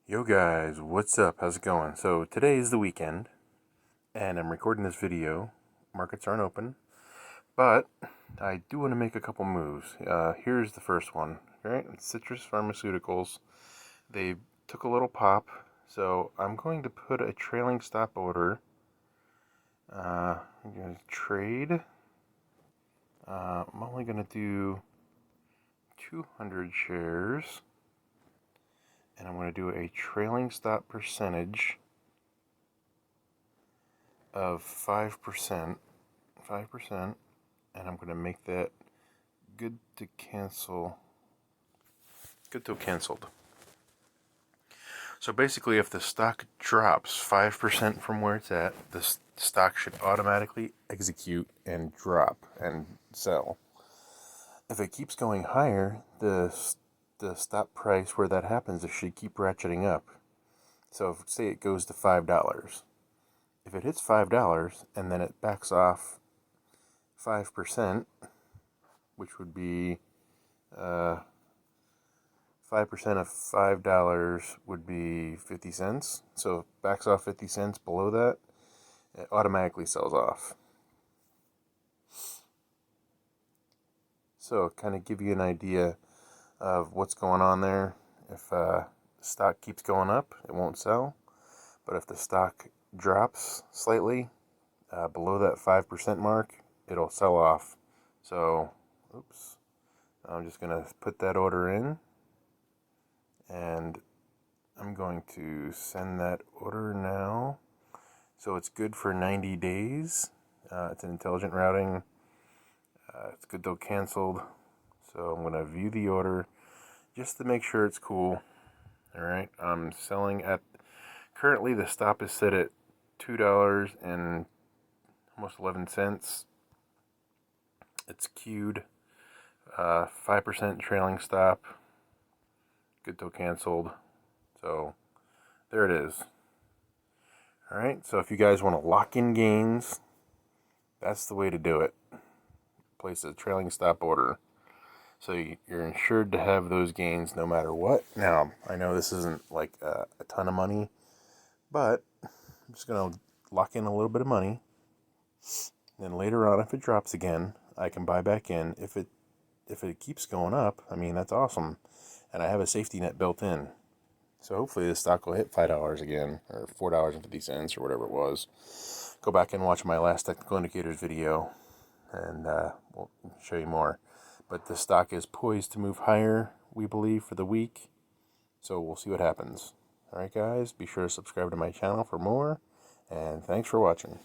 Yo guys, what's up? How's it going? So today is the weekend, and I'm recording this video. Markets aren't open, but I do want to make a couple moves. Here's the first one. Alright, it's Citrus Pharmaceuticals. They took a little pop, so I'm going to put a trailing stop order. I'm going to trade. I'm only going to do 200 shares. And I'm going to do a trailing stop percentage of 5%, and I'm going to make that good to cancel, good to canceled. So basically, if the stock drops 5% from where it's at, the stock should automatically execute and drop and sell. If it keeps going higher, the stop price where that happens, it should keep ratcheting up. So if, say it goes to $5, if it hits $5 and then it backs off 5%, which would be 5% of $5 would be 50 cents. So if it backs off 50 cents below that, it automatically sells off. So kind of give you an idea of what's going on there. If stock keeps going up, it won't sell. But if the stock drops slightly below that 5% mark, it'll sell off. So, oops. I'm just going to put that order in. And I'm going to send that order now. So it's good for 90 days. It's an intelligent routing. It's good though canceled. So I'm going to view the order just to make sure it's cool. Alright, I'm selling at, currently the stop is set at $2 and almost 11 cents. It's queued. 5% trailing stop. Good till canceled. So there it is. Alright, so if you guys want to lock in gains, that's the way to do it. Place a trailing stop order. So you're insured to have those gains no matter what. Now, I know this isn't like a ton of money, but I'm just going to lock in a little bit of money. Then later on, if it drops again, I can buy back in. If it keeps going up, I mean, that's awesome. And I have a safety net built in. So hopefully this stock will hit $5 again, or $4.50, or whatever it was. Go back and watch my last technical indicators video, and we'll show you more. But the stock is poised to move higher, we believe, for the week. So we'll see what happens. Alright guys, be sure to subscribe to my channel for more, and thanks for watching.